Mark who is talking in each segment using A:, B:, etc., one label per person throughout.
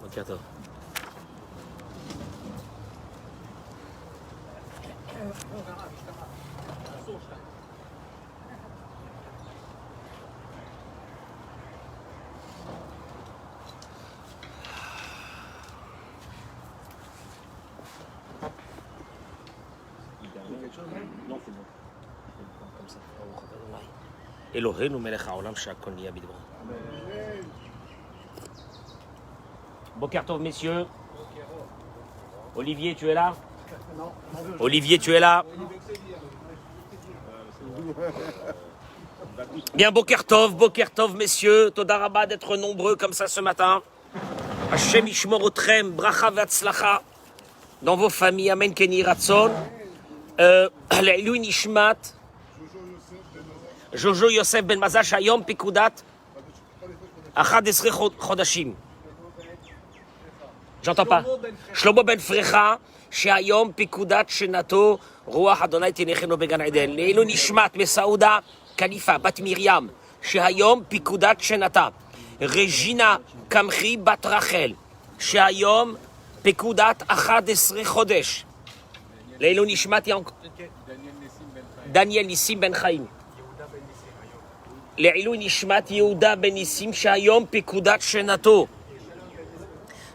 A: בוקר טוב. אלוהינו מלך העולם שהכל נהיה בדברו. Boker Tov, messieurs. Olivier, tu es là? Olivier, tu es là? Bien, Boker Tov, messieurs. Toda Rabba d'être nombreux comme ça ce matin. Hashem Ishmor Otrem, Bracha Vatzlacha. Dans vos familles, Amen Keni Ratzon. Le'ilui Nishmat. Jojo Yosef Ben Mazash Hayom Pikudat. 11 Chodashim. J'entends pas. Shlomo Ben Frecha, Shehayom Pikudat Shenato, Ruach Adonai Tenechenu Began Eden. Le'ilui Nishmat Mesauda Khalifa Bat Miriam, Shehayom Pikudat Shenata. Regina Kamchi Bat Rachel, Shehayom Pikudat 11 Chodesh. Le'ilui Nishmat Daniel Nissim Ben Chaim. לעילוי נשמת יהודה בן ניסים שהיום פקודת שנתו.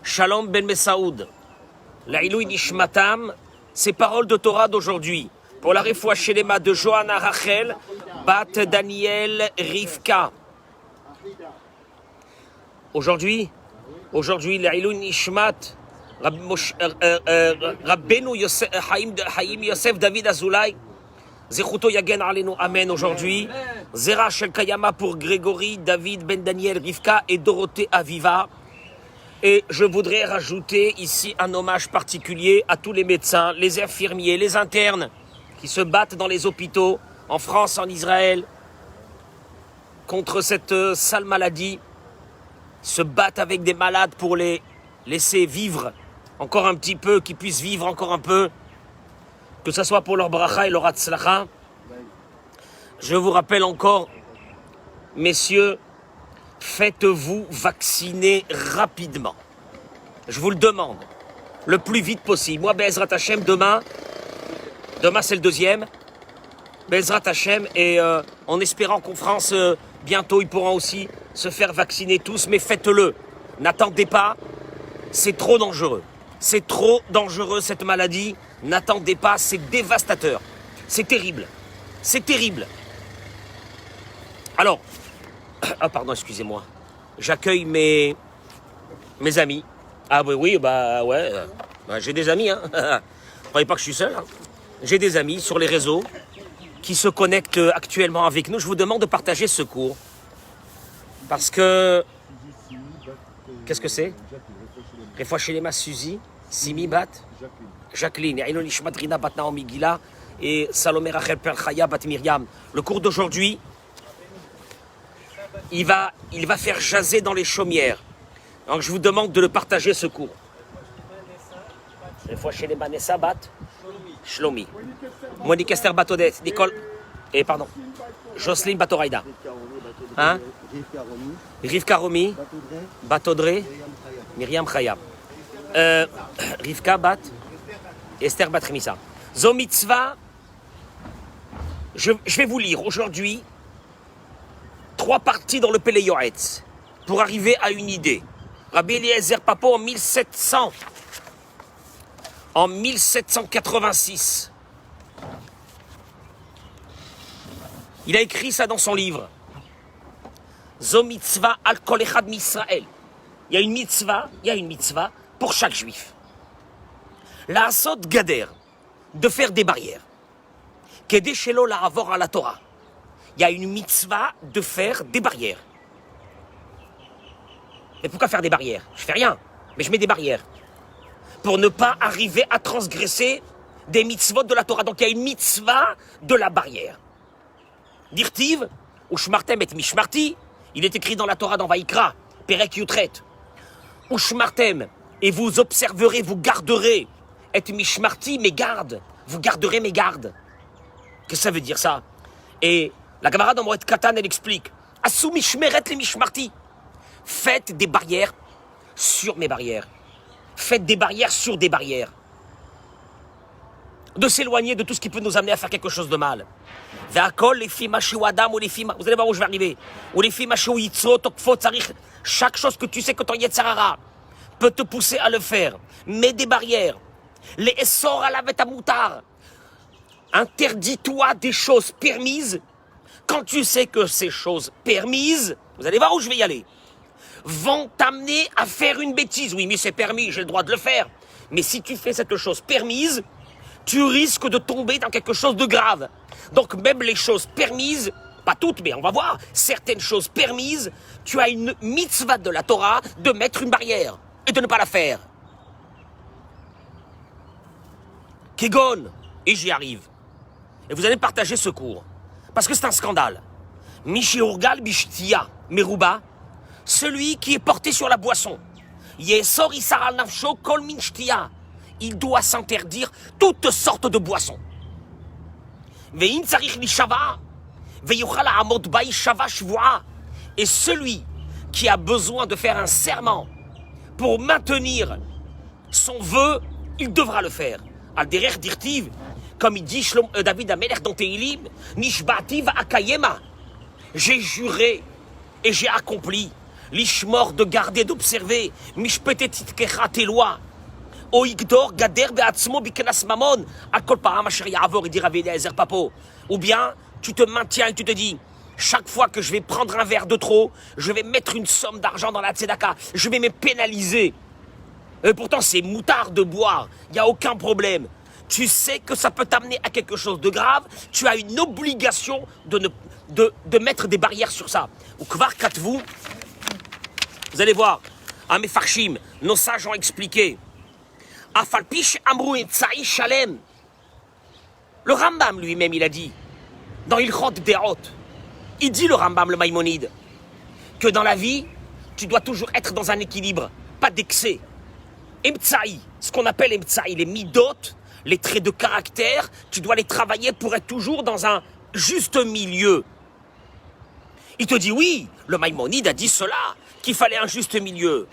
A: שלום בן מסעוד. לעילוי נשמתם, ces paroles de Torah d'aujourd'hui. Pour la refoua shelema de Johanna Rachel, bat Daniel Rivka. Aujourd'hui, לעילוי נשמת רבנו חיים יוסף דוד אזולאי, Zechuto Yagen Alenu Amen aujourd'hui. Zera Shel Kayama pour Grégory, David, Ben Daniel, Rivka et Dorothée Aviva. Et je voudrais rajouter ici un hommage particulier à tous les médecins, les infirmiers, les internes qui se battent dans les hôpitaux, en France, en Israël, contre cette sale maladie, se battent avec des malades pour les laisser vivre encore un petit peu, qu'ils puissent vivre encore un peu. Que ce soit pour leur bracha et leur hatzlacha. Je vous rappelle encore, messieurs, faites-vous vacciner rapidement. Je vous le demande, le plus vite possible. Moi, Be'ezrat Hashem, demain c'est le 2e. Be'ezrat Hashem, et en espérant qu'en France, bientôt, ils pourront aussi se faire vacciner tous, mais faites-le. N'attendez pas, c'est trop dangereux. C'est trop dangereux cette maladie. N'attendez pas, c'est dévastateur. C'est terrible. C'est terrible. Alors, pardon, excusez-moi. J'accueille mes amis. Ah oui, ouais. J'ai des amis, hein. Ne croyez pas que je suis seul, hein. J'ai des amis sur les réseaux qui se connectent actuellement avec nous. Je vous demande de partager ce cours. Parce que... Qu'est-ce que c'est? Refoua Shelema Suzy, Simi Bat, Jacqueline, Yailon Ishmat Rina Bat Naomi Gila et Salomé Rachel Perchaya Bat Miriam. Le cours d'aujourd'hui, il va faire jaser dans les chaumières. Donc je vous demande de le partager ce cours. Refoua Shelema Nessa Bat Shlomi, Monique Esther Batodette, Nicole, et pardon, Jocelyne Batoraïda. Hein? Rivka Romi, Batodré, Myriam Chayab. Rivka Bat, Esther Bat Remissa. Zo mitzvah, je vais vous lire aujourd'hui 3 parties dans le Pele Yoetz pour arriver à une idée. Rabbi Eliezer Papo en 1786, il a écrit ça dans son livre. Zo mitzvah al kol echad misraël. Il y a une mitzvah pour chaque juif. La asot gader, de faire des barrières. Kedé shelo la avor à la Torah. Il y a une mitzvah de faire des barrières. Et pourquoi faire des barrières? Je fais rien, mais je mets des barrières. Pour ne pas arriver à transgresser des mitzvot de la Torah. Donc il y a une mitzvah de la barrière. Dirtiv, ou shmartem et mishmarti, il est écrit dans la Torah dans Vaïkra, Perek Yutret. Ou shmartem, et vous observerez, vous garderez, et mishmarti, mes gardes, vous garderez mes gardes. Qu'est-ce que ça veut dire ça? Et la Gemara dans Moed Katan, elle explique, Asu mishmeret le mishmarti. Faites des barrières sur mes barrières. Faites des barrières sur des barrières. De s'éloigner de tout ce qui peut nous amener à faire quelque chose de mal. Vous allez voir où je vais arriver. Chaque chose que tu sais que ton Yetzirara peut te pousser à le faire. Mets des barrières. Les essors à la moutar. Interdis-toi des choses permises. Quand tu sais que ces choses permises, vous allez voir où je vais y aller, vont t'amener à faire une bêtise. Oui, mais c'est permis, j'ai le droit de le faire. Mais si tu fais cette chose permise, tu risques de tomber dans quelque chose de grave. Donc même les choses permises, pas toutes, mais on va voir, certaines choses permises, tu as une mitzvah de la Torah de mettre une barrière et de ne pas la faire. Kegon, et j'y arrive. Et vous allez partager ce cours. Parce que c'est un scandale. Mishiurgal bishtia, meruba, celui qui est porté sur la boisson. Yesor isaral nafsho kol min shtia. Il doit s'interdire toutes sortes de boissons. Ve'in tzarich lishava, ve'yuchal ha'amod ba'i shava shvu'a. Et celui qui a besoin de faire un serment pour maintenir son vœu, il devra le faire. Al derer dirtiv, comme il dit David Amelech dans Tehilim, Nishbati va'akayema. J'ai juré et j'ai accompli. L'ishmor de garder, d'observer. Mishpetet titkecha tes lois. Oigdor gader be'atzmo bikenas mamon. Akol param asher ya'avor, il dit Rav Eliezer Papo. Ou bien, tu te maintiens et tu te dis, chaque fois que je vais prendre un verre de trop, je vais mettre une somme d'argent dans la tzedaka. Je vais me pénaliser. Et pourtant, c'est moutard de boire. Il n'y a aucun problème. Tu sais que ça peut t'amener à quelque chose de grave. Tu as une obligation de mettre des barrières sur ça. Ou kvar katvu. Vous allez voir. À mes farshim, nos sages ont expliqué. Afalpish amrou et tsaï shalem. Le Rambam lui-même, il a dit, dans Ilchot Derot, il dit le Rambam, le Maïmonide, que dans la vie, tu dois toujours être dans un équilibre, pas d'excès. Emtsaï, ce qu'on appelle Emtsaï, les midot, les traits de caractère, tu dois les travailler pour être toujours dans un juste milieu. Il te dit oui, le Maïmonide a dit cela, qu'il fallait un juste milieu.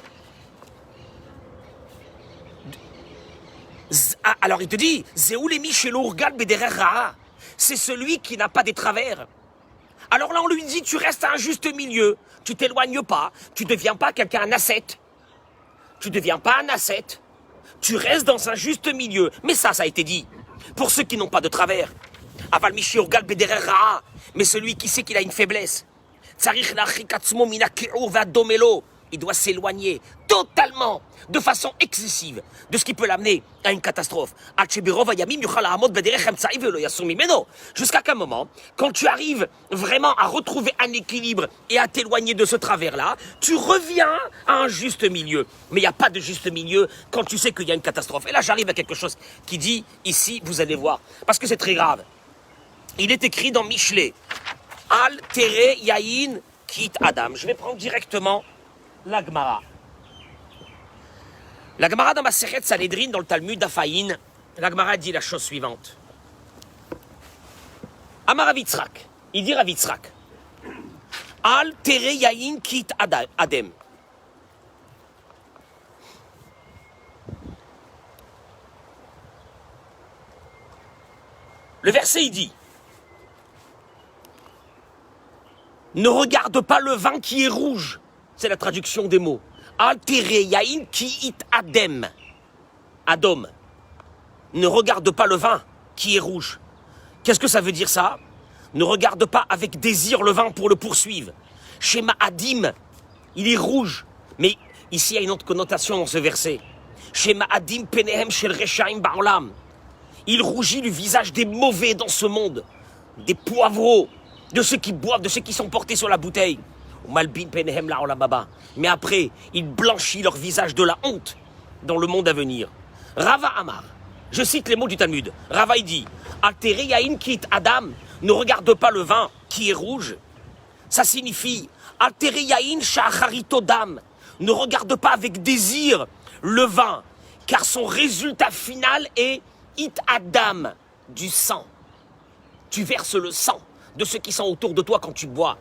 A: Alors il te dit, Zéoulemi chez l'ourgal bederera, c'est celui qui n'a pas des travers. Alors là on lui dit, tu restes à un juste milieu, tu t'éloignes pas, tu deviens pas quelqu'un un ascète. Tu deviens pas un ascète, tu restes dans un juste milieu. Mais ça a été dit, pour ceux qui n'ont pas de travers. Aval michi urgal bederera, mais celui qui sait qu'il a une faiblesse. Tsarich lachikatzmo minaki'ur vadomelo. Il doit s'éloigner totalement, de façon excessive, de ce qui peut l'amener à une catastrophe. Jusqu'à quel moment, quand tu arrives vraiment à retrouver un équilibre et à t'éloigner de ce travers-là, tu reviens à un juste milieu. Mais il n'y a pas de juste milieu quand tu sais qu'il y a une catastrophe. Et là, j'arrive à quelque chose qui dit, ici, vous allez voir, parce que c'est très grave. Il est écrit dans Michelet, Al Tere Yahin Kit Adam. Je vais prendre directement la Gemara. La Gemara dans Masechet Sanhedrin, dans le Talmud Afaïn, la Gemara dit la chose suivante. Amar Rav Yitzhak, il dit Rav Yitzhak, Al Tere Yahin Kit Adem. Le verset, il dit, ne regarde pas le vin qui est rouge. C'est la traduction des mots. Altere yain ki it adem. Adom. Ne regarde pas le vin qui est rouge. Qu'est-ce que ça veut dire ça? Ne regarde pas avec désir le vin pour le poursuivre. Shema adim, il est rouge. Mais ici, il y a une autre connotation dans ce verset. Shema adim penehem shel reshaim ba'olam. Il rougit le visage des mauvais dans ce monde. Des poivreaux. De ceux qui boivent, de ceux qui sont portés sur la bouteille. Mais après, il blanchit leur visage de la honte dans le monde à venir. Rava Amar, je cite les mots du Talmud. Rava il dit, Alteri yain kit Adam, ne regarde pas le vin qui est rouge. Ça signifie, Alteri yain sha'acharito dam, ne regarde pas avec désir le vin, car son résultat final est it Adam, du sang. Tu verses le sang de ceux qui sont autour de toi quand tu bois.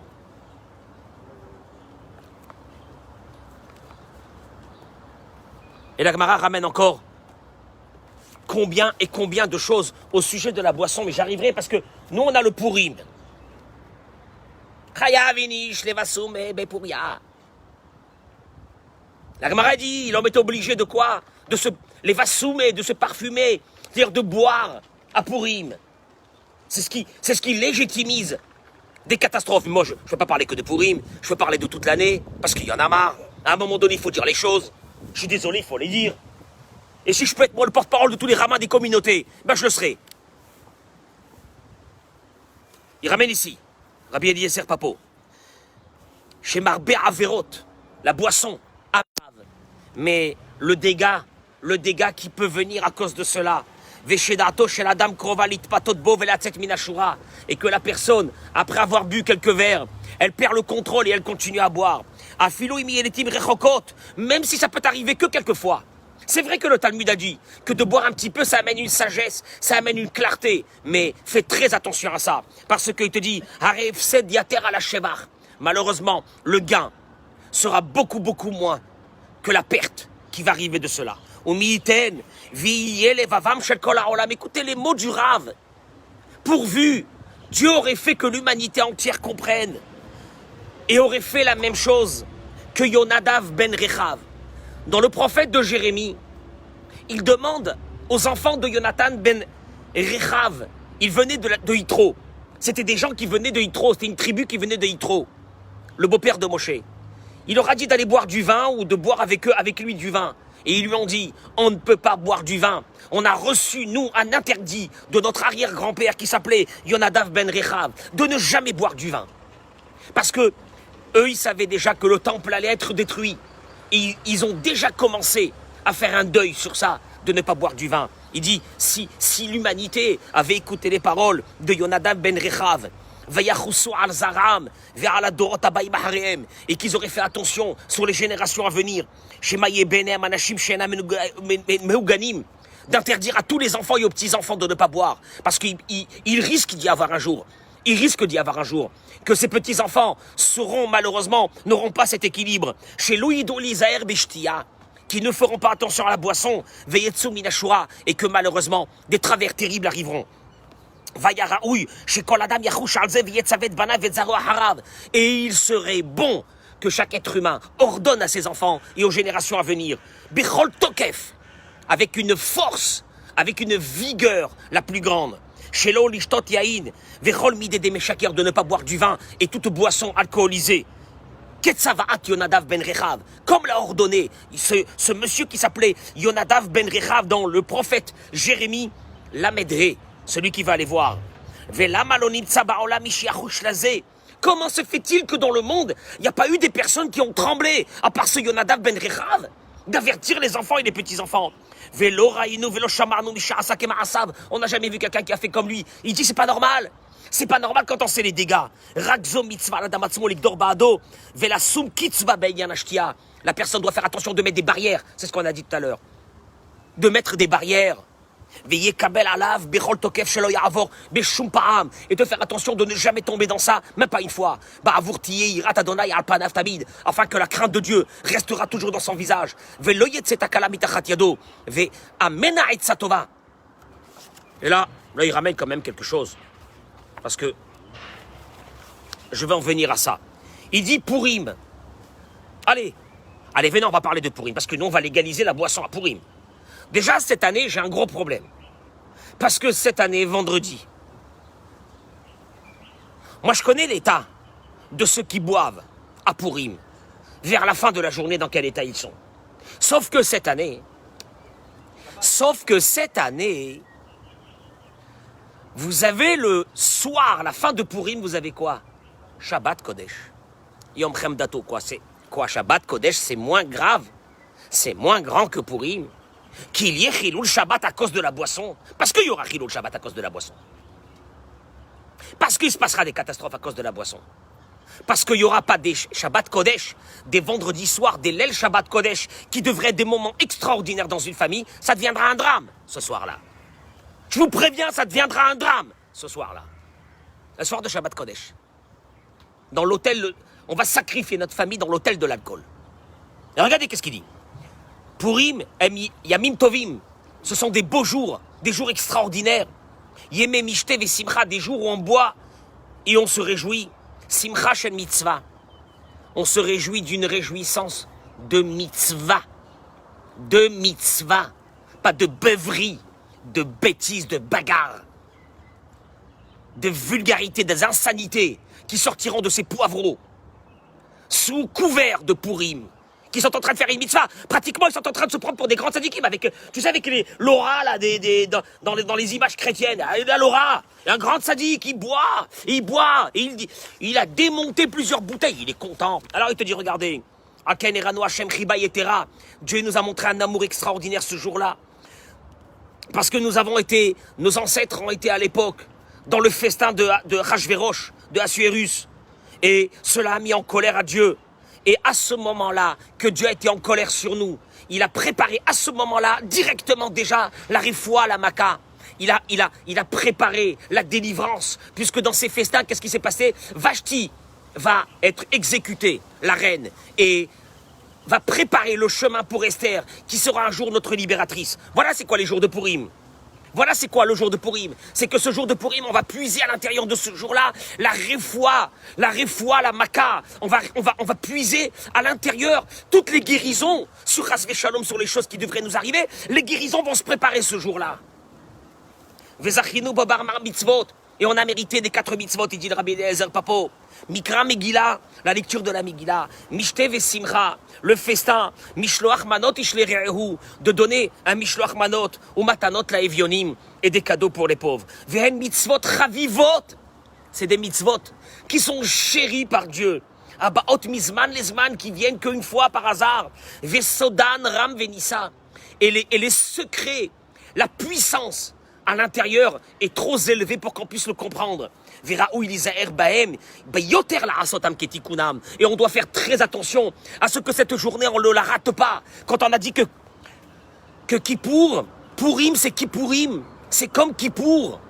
A: Et la Gemara ramène encore combien et combien de choses au sujet de la boisson, mais j'arriverai parce que nous on a le Purim. Chaya vinish levasum bepuria. La Gemara dit, l'homme est obligé de quoi? Les vassoumés, de se parfumer, c'est-à-dire de boire à Purim. C'est ce qui légitimise des catastrophes. Moi, je ne veux pas parler que de Purim, je veux parler de toute l'année, parce qu'il y en a marre. À un moment donné, il faut dire les choses. Je suis désolé, il faut les dire. Et si je peux être moi le porte-parole de tous les rabbins des communautés, ben je le serai. Il ramène ici, Rabbi Eliezer Papo, chez Marbé Averot, la boisson, mais le dégât qui peut venir à cause de cela, et que la personne, après avoir bu quelques verres, elle perd le contrôle et elle continue à boire. Même si ça peut arriver que quelques fois. C'est vrai que le Talmud a dit que de boire un petit peu, ça amène une sagesse, ça amène une clarté. Mais fais très attention à ça. Parce qu'il te dit, malheureusement, le gain sera beaucoup, beaucoup moins que la perte qui va arriver de cela. Écoutez les mots du Rav. Pourvu, Dieu aurait fait que l'humanité entière comprenne et aurait fait la même chose que Yonadav ben Rechav. Dans le prophète de Jérémie, il demande aux enfants de Yonatan ben Rechav, ils venaient de Yitro. C'était des gens qui venaient de Yitro, c'était une tribu qui venait de Yitro, le beau-père de Moshe. Il leur a dit d'aller boire du vin ou de boire avec lui du vin. Et ils lui ont dit, on ne peut pas boire du vin. On a reçu, nous, un interdit de notre arrière-grand-père qui s'appelait Yonadav ben Rechav, de ne jamais boire du vin. Parce que eux, ils savaient déjà que le temple allait être détruit. Et ils ont déjà commencé à faire un deuil sur ça, de ne pas boire du vin. Il dit, si l'humanité avait écouté les paroles de Yonadav ben Rechav, et qu'ils auraient fait attention sur les générations à venir, d'interdire à tous les enfants et aux petits-enfants de ne pas boire, parce qu'il risque d'y avoir un jour. Il risque d'y avoir un jour que ces petits-enfants n'auront pas cet équilibre. Chez Louido Lizaer Beshtia, qui ne feront pas attention à la boisson, Veyetsu Minashura, et que malheureusement, des travers terribles arriveront. Et il serait bon que chaque être humain ordonne à ses enfants et aux générations à venir, Bechol Tokef, avec une force, avec une vigueur la plus grande, Shelo Lishtot Yain, Vechol Midede Meshaker, de ne pas boire du vin et toute boisson alcoolisée. Ketzavaat Yonadav ben Rechav, comme l'a ordonné ce monsieur qui s'appelait Yonadav ben Rechav dans le prophète Jérémie, l'Amedré, celui qui va aller voir. Comment se fait-il que dans le monde, il n'y a pas eu des personnes qui ont tremblé, à part ce Yonadav ben Rechav, d'avertir les enfants et les petits-enfants? On n'a jamais vu quelqu'un qui a fait comme lui. Il dit, c'est pas normal. C'est pas normal quand on sait les dégâts. La personne doit faire attention de mettre des barrières. C'est ce qu'on a dit tout à l'heure. De mettre des barrières. Et de faire attention de ne jamais tomber dans ça, même pas une fois. Afin que la crainte de Dieu restera toujours dans son visage. Et là, il ramène quand même quelque chose. Parce que je vais en venir à ça. Il dit Purim. Allez, venez, on va parler de Purim. Parce que nous, on va légaliser la boisson à Purim. Déjà, cette année, j'ai un gros problème. Parce que cette année, vendredi, moi, je connais l'état de ceux qui boivent à Purim, vers la fin de la journée, dans quel état ils sont. Sauf que cette année, vous avez le soir, la fin de Purim, vous avez quoi? Shabbat Kodesh. Yom Chemdato, quoi? C'est quoi? Shabbat Kodesh, c'est moins grave. C'est moins grand que Purim. Qu'il y ait Chilul Shabbat à cause de la boisson. Parce qu'il y aura Chilul Shabbat à cause de la boisson. Parce qu'il se passera des catastrophes à cause de la boisson. Parce qu'il n'y aura pas des Shabbat Kodesh, des vendredis soirs, des Lel Shabbat Kodesh, qui devraient être des moments extraordinaires dans une famille. Ça deviendra un drame, ce soir-là. Je vous préviens, ça deviendra un drame, ce soir-là. Le soir de Shabbat Kodesh. Dans l'hôtel, on va sacrifier notre famille dans l'hôtel de l'alcool. Et regardez qu'est-ce qu'il dit. Purim, Yamim Tovim, ce sont des beaux jours, des jours extraordinaires. Yemé Mishte ve Simcha, des jours où on boit et on se réjouit. Simcha Shel Mitzvah. On se réjouit d'une réjouissance de mitzvah. De mitzvah. Pas de beuverie, de bêtises, de bagarres, de vulgarité, des insanités qui sortiront de ces poivreaux sous couvert de Purim, qui sont en train de faire une mitzvah. Pratiquement, ils sont en train de se prendre pour des grands tzadikim avec, tu sais, avec l'aura là, dans les images chrétiennes. La l'aura, un grand tzadik, il boit, et il a démonté plusieurs bouteilles, il est content. Alors il te dit, regardez, Aken Erano Hashem Chiba Yetera, Dieu nous a montré un amour extraordinaire ce jour-là. Parce que nos ancêtres ont été à l'époque dans le festin de Hachvérosh, de Assuérus. Et cela a mis en colère à Dieu. Et à ce moment-là, que Dieu a été en colère sur nous, il a préparé à ce moment-là, directement déjà, la Rifoua, la Maka. Il a préparé la délivrance. Puisque dans ces festins, qu'est-ce qui s'est passé? Vashti va être exécutée, la reine. Et va préparer le chemin pour Esther, qui sera un jour notre libératrice. Voilà c'est quoi les jours de Purim. Voilà c'est quoi le jour de Purim. C'est que ce jour de Purim, on va puiser à l'intérieur de ce jour-là la réfoua, la Maka. On va puiser à l'intérieur toutes les guérisons sur Hasvé Shalom, sur les choses qui devraient nous arriver. Les guérisons vont se préparer ce jour-là. Vezachinu Bobar Mar Mitzvot. Et on a mérité des 4 mitzvot, il dit le Rabbi Eliezer Papo. Mikra Megillah, la lecture de la Megillah. Mishte Vesimcha, le festin. Mishloach Manot Ishlerehu, de donner un Mishloach Manot ou Matanot la Evionim et des cadeaux pour les pauvres. Vehen mitzvot Chavivot, c'est des mitzvot qui sont chéris par Dieu. Abaot Mizman Lesman qui viennent qu'une fois par hasard. Vesodan Ram Venissa. Et les secrets, la puissance à l'intérieur est trop élevé pour qu'on puisse le comprendre. Et on doit faire très attention à ce que cette journée, on ne la rate pas. Quand on a dit que Kippour, Purim, c'est Kippourim. C'est comme Kippour.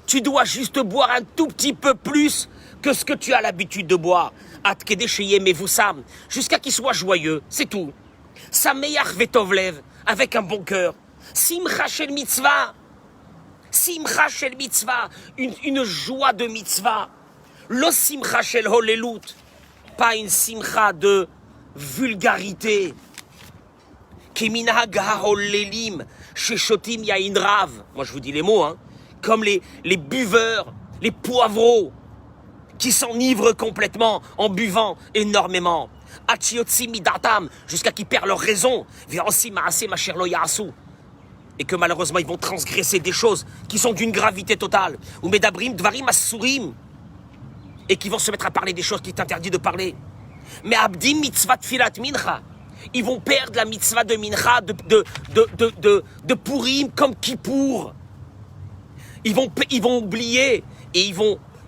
A: Tu dois juste boire un tout petit peu plus que ce que tu as l'habitude de boire. Jusqu'à qu'il soit joyeux, c'est tout. Sameyach vetovlev, avec un bon cœur. Simcha shel mitzvah. Simcha shel mitzvah, une joie de mitzvah. Lo simcha shel holelut, pas une simcha de vulgarité. Keminag ha-holelim, sheshotim yain rav. Moi je vous dis les mots, hein. Comme les buveurs, les poivreaux, qui s'enivrent complètement en buvant énormément. Jusqu'à qu'ils perdent leur raison. Et que malheureusement ils vont transgresser des choses qui sont d'une gravité totale. Ou medabrim dvarim asurim. Et qui vont se mettre à parler des choses qui est interdit de parler. Mais abdim mitzvah tfilat mincha. Ils vont perdre la mitzvah de mincha, de Purim comme Kippour. Ils vont oublier et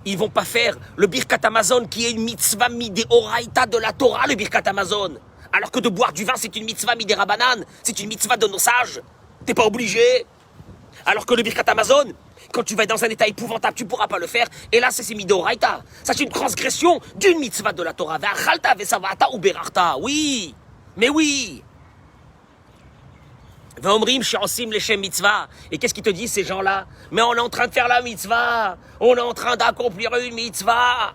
A: ils vont pas faire le Birkat Hamazon qui est une mitzvah midéoraïta de la Torah, le Birkat Hamazon. Alors que de boire du vin, c'est une mitzvah midérabanan, c'est une mitzvah de nos sages. T'es pas obligé. Alors que le Birkat Hamazon, quand tu vas être dans un état épouvantable, tu pourras pas le faire. Et là, c'est midéoraïta. Ça, c'est une transgression d'une mitzvah de la Torah. Ve'achalta ve'savata ou berarta. Oui, mais oui. Et qu'est-ce qu'ils te disent ces gens-là? Mais on est en train de faire la mitzvah. On est en train d'accomplir une mitzvah.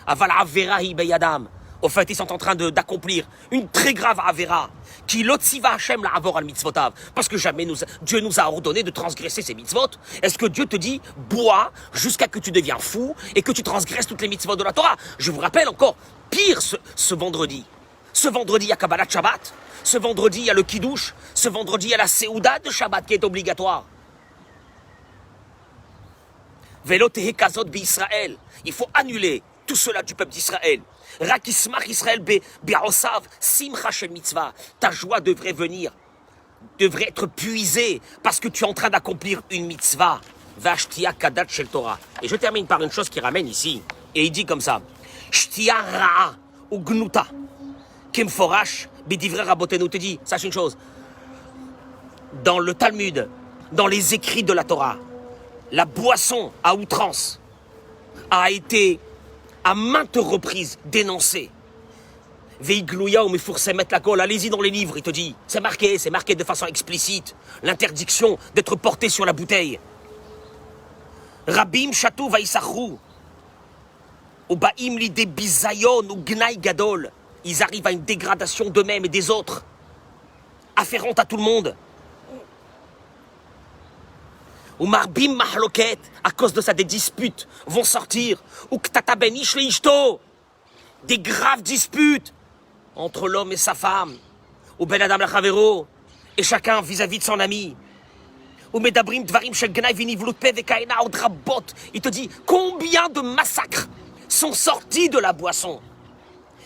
A: Aval avera hi beyadam. Au fait, ils sont en train d'accomplir une très grave avera. Qui l'otziva Hashem la avor al mitzvotav. Parce que jamais Dieu nous a ordonné de transgresser ces mitzvot. Est-ce que Dieu te dit, bois jusqu'à que tu deviens fou et que tu transgresses toutes les mitzvot de la Torah? Je vous rappelle encore, pire ce vendredi. Ce vendredi, il y a Kabbalat Shabbat. Ce vendredi, il y a le Kiddush. Ce vendredi, il y a la Seouda de Shabbat qui est obligatoire. Velo tehe kazot b'Israël. Il faut annuler tout cela du peuple d'Israël. Rakismach Israël be'osav simcha shel mitzvah. Ta joie devrait être puisée parce que tu es en train d'accomplir une mitzvah. Vashtia kadat shel Torah. Et je termine par une chose qui ramène ici. Et il dit comme ça. Shtia ra'a ou gnuta. Kemforash b'divrei rabotenu. Te dit, sache une chose. Dans le Talmud, dans les écrits de la Torah, la boisson à outrance, a été à maintes reprises dénoncé. Veiglouya ou Mefoursemet la Gaule, allez-y dans les livres, il te dit. C'est marqué de façon explicite. L'interdiction d'être porté sur la bouteille. Rabim Chatou Vaïsachou. Ou Baim l'idée Bizayon ou Gnaï Gadol. Ils arrivent à une dégradation d'eux-mêmes et des autres, afférente à tout le monde. Ou Marbim Mahloket, à cause de ça, des disputes vont sortir. Ou Ktata Ben Ish Leishto, des graves disputes entre l'homme et sa femme. Ou Ben Adam Lachavero, et chacun vis-à-vis de son ami. Ou Medabrim Dvarim Shel Gnai Vinivlut Pe Vekaina Odrabot. Il te dit combien de massacres sont sortis de la boisson.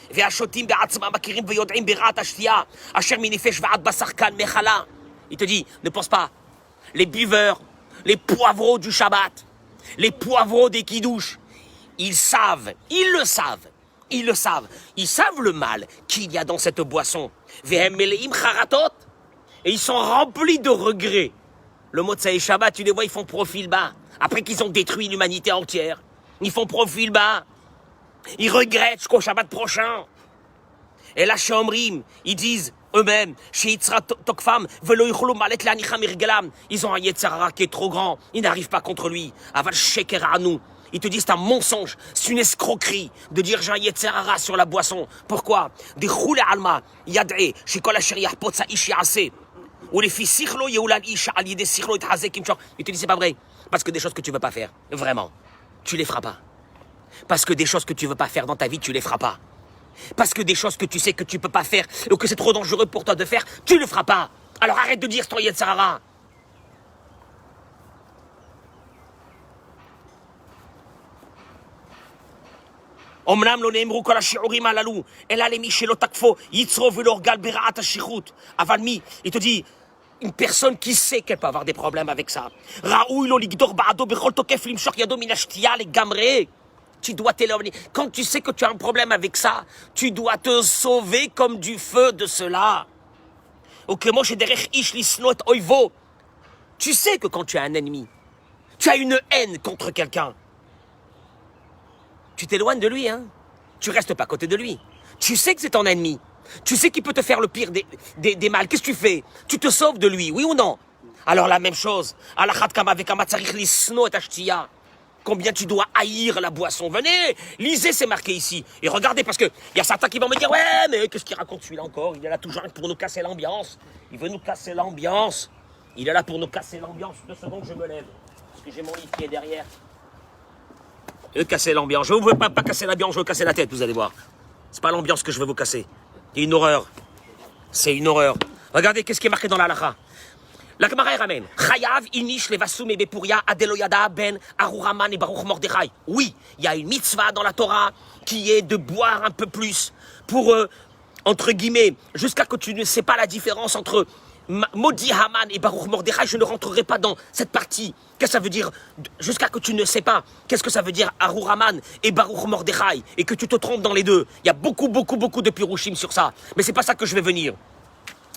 A: Il te dit, ne pense pas. Les buveurs, les poivreaux du Shabbat, les poivreaux des Kiddush, ils le savent le mal qu'il y a dans cette boisson. Et ils sont remplis de regrets. Le mot de Saï Shabbat, tu les vois, ils font profil bas. Après qu'ils ont détruit l'humanité entière, ils font profil bas. Ils regrettent jusqu'au Shabbat prochain. Et là, chez Omrim, ils disent eux-mêmes, chez Yitzra Tokfam, ils ont un Yetzirara qui est trop grand, ils n'arrivent pas contre lui. Aval Sheker Anou. Ils te disent c'est un mensonge, c'est une escroquerie de dire j'ai un Yetzirara sur la boisson. Pourquoi? Des roulés alma, yadé, chez Kol Asher Yahpot sa ishi assez. Ou les filles Sichlo Yehulan Isha Ali des Sichlo et Hazek Kimchor. Ils te disent c'est pas vrai. Parce que des choses que tu veux pas faire, vraiment, tu les feras pas. Parce que des choses que tu veux pas faire dans ta vie, tu les feras pas. Parce que des choses que tu sais que tu peux pas faire ou que c'est trop dangereux pour toi de faire, tu le feras pas. Alors arrête de dire c'est ton Yetzirara. אמנם לא נאמרו כל השיעורים הללו, אלא למי שלא תקפו, יצרו ולא הורגל ברעת השכרות. אבל מי, il te dit, une personne qui sait qu'elle peut avoir des problèmes avec ça. ראוי לו לגדור בעדו בכל תוקף למשוך ידו מן השתייה לגמרי. Tu dois t'éloigner. Quand tu sais que tu as un problème avec ça, tu dois te sauver comme du feu de cela. Tu sais que quand tu as un ennemi, tu as une haine contre quelqu'un, tu t'éloignes de lui, hein. Tu restes pas à côté de lui. Tu sais que c'est ton ennemi. Tu sais qu'il peut te faire le pire des mal. Qu'est-ce que tu fais? Tu te sauves de lui, oui ou non? Alors la même chose. Combien tu dois haïr la boisson. Venez, lisez, c'est marqué ici. Et regardez, parce qu'il y a certains qui vont me dire, ouais, mais qu'est-ce qu'il raconte celui-là encore? Il est là toujours pour nous casser l'ambiance. Il veut nous casser l'ambiance. Il est là pour nous casser l'ambiance. 2 secondes, je me lève. Parce que j'ai mon livre qui est derrière. Il veut casser l'ambiance. Je ne veux pas casser l'ambiance, je veux casser la tête, vous allez voir. C'est pas l'ambiance que je veux vous casser. C'est une horreur. C'est une horreur. Regardez, qu'est-ce qui est marqué dans la halakha. La Gemara ramène. Chayav inish levasum et bepuria adeloyada ben aruraman et baruch mordechai. Oui, il y a une mitzvah dans la Torah qui est de boire un peu plus pour, entre guillemets, jusqu'à que tu ne sais pas la différence entre Modi Haman et Baruch Mordechai. Je ne rentrerai pas dans cette partie. Qu'est-ce que ça veut dire? Jusqu'à que tu ne sais pas qu'est-ce que ça veut dire Aruraman et Baruch Mordechai et que tu te trompes dans les deux. Il y a beaucoup de pirouchim sur ça. Mais c'est pas ça que je vais venir.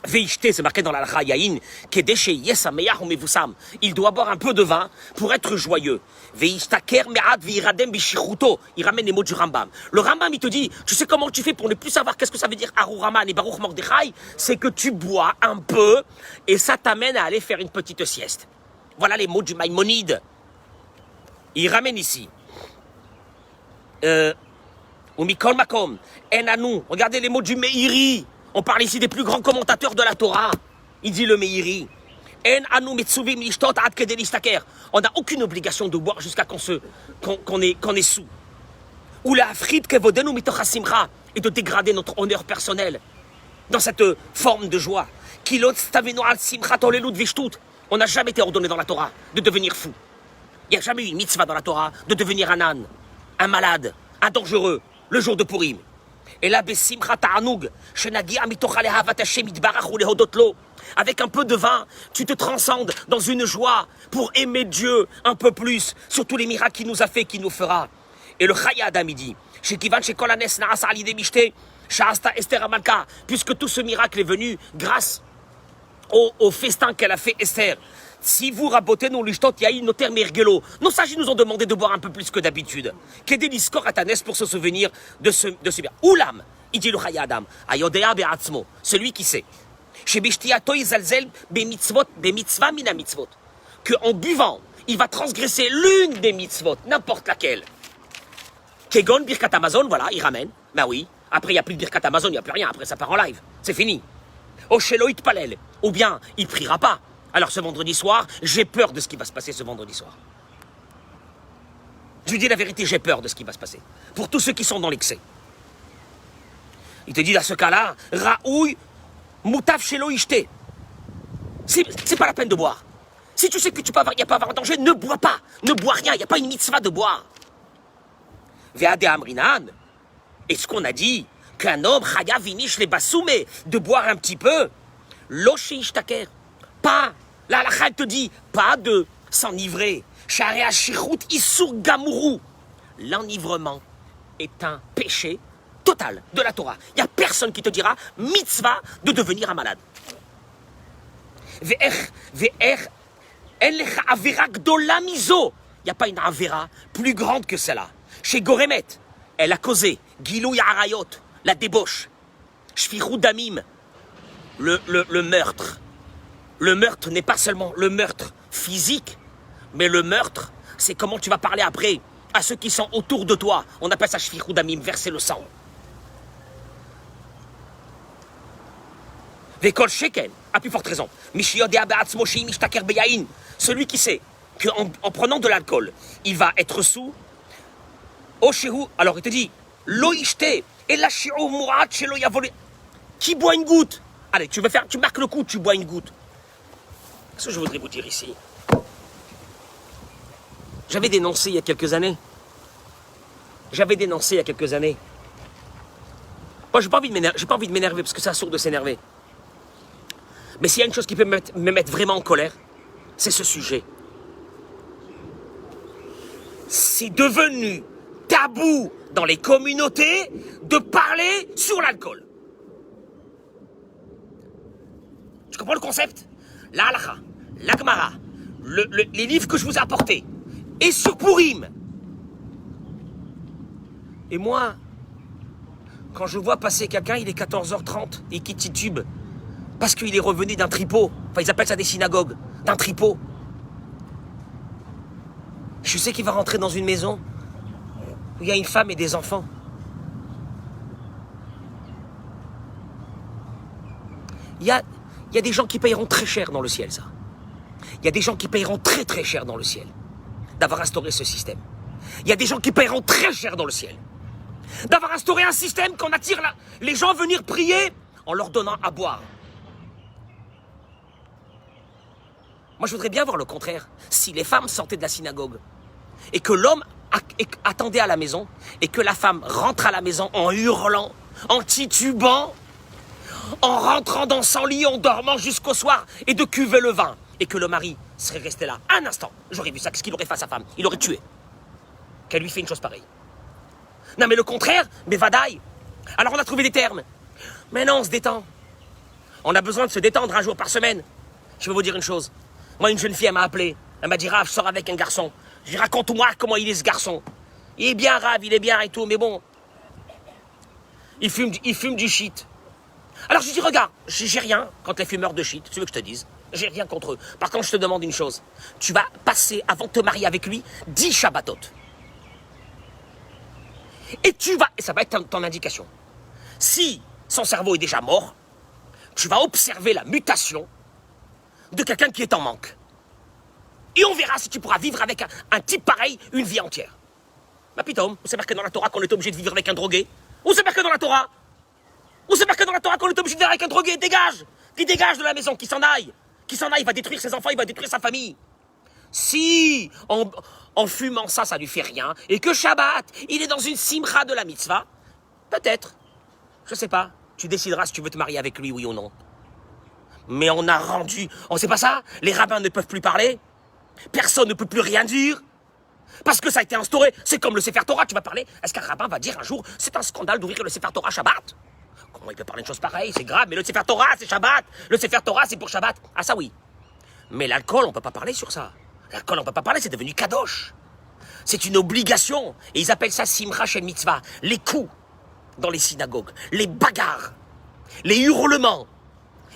A: Veishte, c'est marqué dans la halakha yain, kedeshe yesameach umevusam. Il doit boire un peu de vin pour être joyeux. Veishtaker me'ad veiradem bishichuto. Il ramène les mots du Rambam. Le Rambam, il te dit, tu sais comment tu fais pour ne plus savoir qu'est-ce que ça veut dire Aruraman et Baruch Mordechai? C'est que tu bois un peu et ça t'amène à aller faire une petite sieste. Voilà les mots du Maïmonide. Il ramène ici. Umikol makom. Enanu. Regardez les mots du Meiri. On parle ici des plus grands commentateurs de la Torah. Il dit le Meiri. On n'a aucune obligation de boire jusqu'à qu'on est sous. Ou la frite et de dégrader notre honneur personnel dans cette forme de joie. On n'a jamais été ordonné dans la Torah de devenir fou. Il n'y a jamais eu une mitzvah dans la Torah de devenir un âne, un malade, un dangereux, le jour de Purim. Et là, avec un peu de vin, tu te transcendes dans une joie pour aimer Dieu un peu plus sur tous les miracles qu'il nous a fait, qu'il nous fera. Et le Chaya Adam, il dit, puisque tout ce miracle est venu grâce au festin qu'elle a fait Esther, Si vous rabotez nous l'ishtot yaïn noter mergelo, nos sages nous ont demandé de boire un peu plus que d'habitude. Kedeli skor atanes pour se souvenir de ce bien. Oulam, il dit le Chayadam, ayodea be'atzmo, celui qui sait. Chez Bishtiato izalzel bemitzvah mina mitzvot. Que en buvant, il va transgresser l'une des mitzvot, n'importe laquelle. Kegon birkat Amazon, voilà, il ramène. Ben oui, après il n'y a plus de birkat Amazon, il n'y a plus rien, après ça part en live. C'est fini. Osheloit palel, ou bien il priera pas. Alors ce vendredi soir, j'ai peur de ce qui va se passer ce vendredi soir. Je lui dis la vérité, j'ai peur de ce qui va se passer. Pour tous ceux qui sont dans l'excès. Il te dit dans ce cas-là, Raoui, Moutaf Shelo Ishte. C'est pas la peine de boire. Si tu sais que il n'y a pas avoir danger, ne bois pas. Ne bois rien, il n'y a pas une mitzvah de boire. Ve'ade Amrinan. Est-ce qu'on a dit qu'un homme, Chaya Vinish les Bassoumé, de boire un petit peu, Loshi Ishtaker. Pas, la halakha te dit, pas de s'enivrer. Sharea Shichut Isur Gamourou. L'enivrement est un péché total de la Torah. Il n'y a personne qui te dira mitzvah de devenir un malade. Il n'y a pas une avera plus grande que celle-là. Chez Goremet, elle a causé Gilou Yarayot, la débauche. Shfirou Damim, le meurtre. Le meurtre n'est pas seulement le meurtre physique, mais le meurtre, c'est comment tu vas parler après à ceux qui sont autour de toi. On appelle ça shfichut damim, verser le sang. Vekol sheken, à plus forte raison. Celui qui sait qu'en prenant de l'alcool, il va être sous. Oshehu, alors il te dit, lo ishte, et la shi'u mu'at shelo yavole. Qui boit une goutte? Allez, tu marques le coup, tu bois une goutte. Ce que je voudrais vous dire ici. J'avais dénoncé il y a quelques années. Moi, j'ai pas envie de m'énerver parce que c'est sourd de s'énerver. Mais s'il y a une chose qui peut me mettre vraiment en colère, c'est ce sujet. C'est devenu tabou dans les communautés de parler sur l'alcool. Tu comprends le concept? La halakha, la Gemara, les livres que je vous ai apportés, et sur Purim. Et moi, quand je vois passer quelqu'un, il est 14h30, et qui titube, parce qu'il est revenu d'un tripot, enfin ils appellent ça des synagogues, d'un tripot. Je sais qu'il va rentrer dans une maison où il y a une femme et des enfants. Il y a des gens qui payeront très cher dans le ciel, ça. Il y a des gens qui payeront très très cher dans le ciel d'avoir instauré ce système. Il y a des gens qui payeront très cher dans le ciel d'avoir instauré un système qu'on attire les gens à venir prier en leur donnant à boire. Moi, je voudrais bien voir le contraire. Si les femmes sortaient de la synagogue et que l'homme attendait à la maison et que la femme rentre à la maison en hurlant, en titubant, en rentrant dans son lit, en dormant jusqu'au soir et de cuver le vin, et que le mari serait resté là un instant, j'aurais vu ça, qu'est-ce qu'il aurait fait à sa femme? Il aurait tué. Qu'elle lui fait une chose pareille. Non mais le contraire, mais vadaï. Alors on a trouvé des termes. Mais non, on se détend. On a besoin de se détendre un jour par semaine. Je vais vous dire une chose. Moi, une jeune fille, elle m'a appelé. Elle m'a dit, Rav, je sors avec un garçon. Je lui raconte-moi comment il est ce garçon. Il est bien, Rav, il est bien et tout, mais bon. Il fume du shit. Alors je lui dis, regarde, j'ai rien contre les fumeurs de shit, tu veux que je te dise? J'ai rien contre eux. Par contre, je te demande une chose. Tu vas passer, avant de te marier avec lui, 10 Shabbatot. Et ça va être ton indication. Si son cerveau est déjà mort, tu vas observer la mutation de quelqu'un qui est en manque. Et on verra si tu pourras vivre avec un type pareil une vie entière. Ma pitom, vous savez marqué dans la Torah qu'on est obligé de vivre avec un drogué? Où c'est marqué dans la Torah? Où c'est marqué dans la Torah qu'on est obligé de vivre avec un drogué? Dégage! Qui dégage de la maison, qui s'en aille! Qui s'en aille, il va détruire ses enfants, il va détruire sa famille. Si, en fumant ça, ça lui fait rien, et que Shabbat, il est dans une simcha de la mitzvah, peut-être, je sais pas, tu décideras si tu veux te marier avec lui, oui ou non. Mais on a rendu, c'est pas ça? Les rabbins ne peuvent plus parler, personne ne peut plus rien dire, parce que ça a été instauré, c'est comme le Sefer Torah, tu vas parler, est-ce qu'un rabbin va dire un jour, c'est un scandale d'ouvrir le Sefer Torah Shabbat? Comment il peut parler de choses pareilles? C'est grave, mais le Sefer Torah, c'est Shabbat, le Sefer Torah, c'est pour Shabbat. Ah ça oui. Mais l'alcool, on ne peut pas parler sur ça. L'alcool, on ne peut pas parler, c'est devenu kadosh. C'est une obligation. Et ils appellent ça simcha shel mitzvah. Les coups dans les synagogues, les bagarres, les hurlements.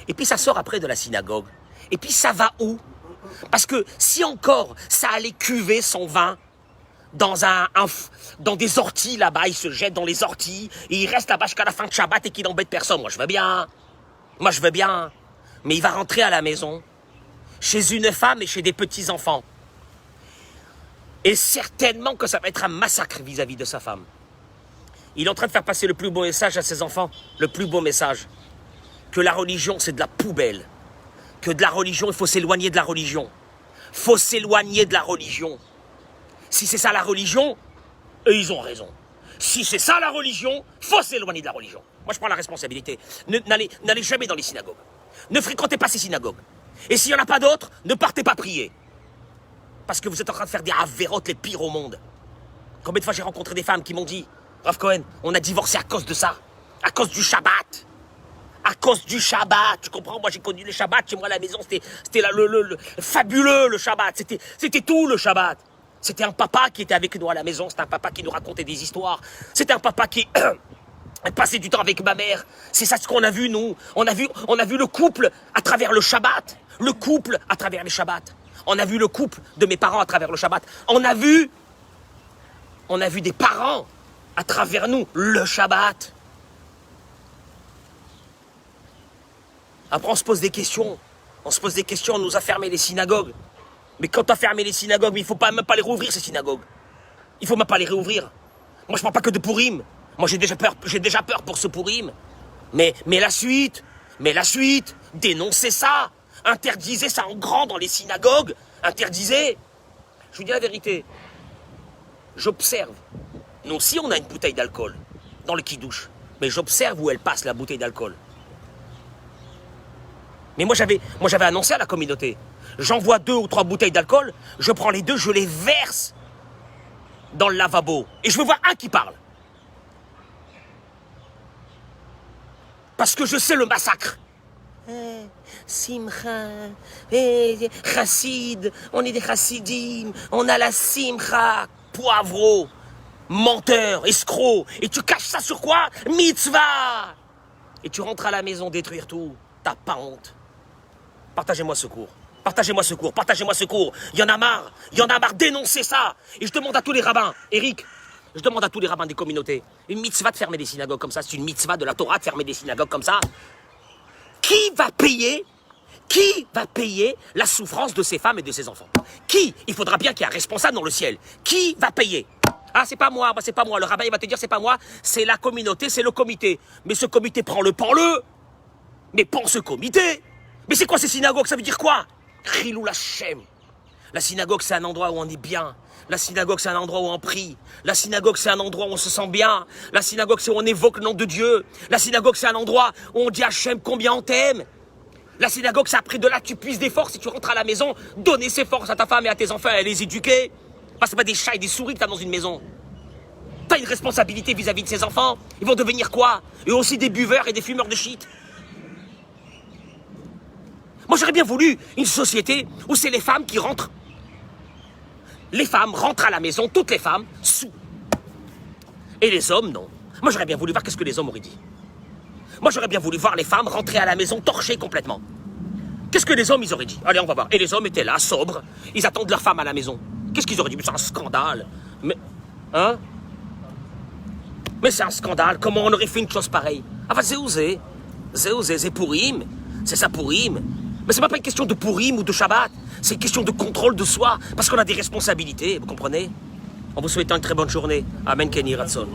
A: Et puis ça sort après de la synagogue. Et puis ça va où? Parce que si encore ça allait cuver son vin dans dans des orties là-bas, il se jette dans les orties et il reste là-bas jusqu'à la fin de Shabbat et qu'il n'embête personne. Moi je veux bien. Moi je veux bien. Mais il va rentrer à la maison, chez une femme et chez des petits-enfants. Et certainement que ça va être un massacre vis-à-vis de sa femme. Il est en train de faire passer le plus beau message à ses enfants. Le plus beau message. Que la religion, c'est de la poubelle. Que de la religion, il faut s'éloigner de la religion. Faut s'éloigner de la religion. Si c'est ça la religion, eux, ils ont raison. Si c'est ça la religion, faut s'éloigner de la religion. Moi, je prends la responsabilité. N'allez jamais dans les synagogues. Ne fréquentez pas ces synagogues. Et s'il n'y en a pas d'autres, ne partez pas prier. Parce que vous êtes en train de faire des avérotes les pires au monde. Combien de fois j'ai rencontré des femmes qui m'ont dit « Rav Cohen, on a divorcé à cause de ça. À cause du Shabbat. À cause du Shabbat. Tu comprends? Moi, j'ai connu le Shabbat. Chez moi, à la maison, c'était le fabuleux, le Shabbat. C'était tout, le Shabbat. C'était un papa qui était avec nous à la maison. C'était un papa qui nous racontait des histoires. C'était un papa qui passait du temps avec ma mère. C'est ça ce qu'on a vu, nous. On a vu le couple à travers le Shabbat. Le couple à travers les Shabbats. On a vu le couple de mes parents à travers le Shabbat. On a vu des parents à travers nous, le Shabbat. Après, on se pose des questions. On se pose des questions, on nous a fermé les synagogues. Mais quand on a fermé les synagogues, il ne faut même pas les rouvrir, ces synagogues. Il ne faut même pas les réouvrir. Moi, je ne parle pas que de Pourim. Moi, j'ai déjà peur pour ce Pourim. Mais la suite, dénoncez ça. Interdisez ça en grand dans les synagogues. Interdisez. Je vous dis la vérité. J'observe. Nous aussi, on a une bouteille d'alcool dans le kidouche. Mais j'observe où elle passe, la bouteille d'alcool. Mais moi, j'avais annoncé à la communauté. J'envoie 2 ou 3 bouteilles d'alcool. Je prends les 2, je les verse dans le lavabo. Et je veux voir un qui parle. Parce que je sais le massacre. Simcha, chassid, on est des chassidim, on a la simcha, poivreau, menteur, escroc, et tu caches ça sur quoi? Mitzvah! Et tu rentres à la maison détruire tout, t'as pas honte. Partagez-moi ce cours, partagez-moi ce cours, partagez-moi ce cours, il y en a marre, dénoncez ça! Et je demande à tous les rabbins, Eric, je demande à tous les rabbins des communautés, une mitzvah de fermer des synagogues comme ça, c'est une mitzvah de la Torah de fermer des synagogues comme ça. Qui va payer la souffrance de ces femmes et de ces enfants? Qui? Il faudra bien qu'il y ait un responsable dans le ciel. Qui va payer? Ah, c'est pas moi, c'est pas moi. Le rabbin, il va te dire, c'est pas moi, c'est la communauté, c'est le comité. Mais ce comité, prends-le. Mais prends ce comité. Mais c'est quoi ces synagogues? Ça veut dire quoi? Chilou Hashem. La synagogue, c'est un endroit où on est bien. La synagogue, c'est un endroit où on prie. La synagogue, c'est un endroit où on se sent bien. La synagogue, c'est où on évoque le nom de Dieu. La synagogue, c'est un endroit où on dit à Hachem combien on t'aime. La synagogue, c'est après de là, tu puisses des forces. Si tu rentres à la maison, donner ces forces à ta femme et à tes enfants et les éduquer. Parce que c'est pas des chats et des souris que t'as dans une maison. T'as une responsabilité vis-à-vis de ces enfants. Ils vont devenir quoi? Eux aussi des buveurs et des fumeurs de shit. Moi, j'aurais bien voulu une société où c'est les femmes qui rentrent. Les femmes rentrent à la maison, toutes les femmes, sous. Et les hommes, non. Moi, j'aurais bien voulu voir qu'est-ce que les hommes auraient dit. Moi, j'aurais bien voulu voir les femmes rentrer à la maison torchées complètement. Qu'est-ce que les hommes, ils auraient dit? Allez, on va voir. Et les hommes étaient là, sobres. Ils attendent leur femme à la maison. Qu'est-ce qu'ils auraient dit? Mais c'est un scandale. Mais, hein? Mais c'est un scandale. Comment on aurait fait une chose pareille? Ah, bah, c'est osé. C'est Pourim. C'est ça, Pourim. Mais c'est pas une question de Pourim ou de Shabbat. C'est une question de contrôle de soi. Parce qu'on a des responsabilités, vous comprenez? En vous souhaitant une très bonne journée. Amen, Kenny Ratson.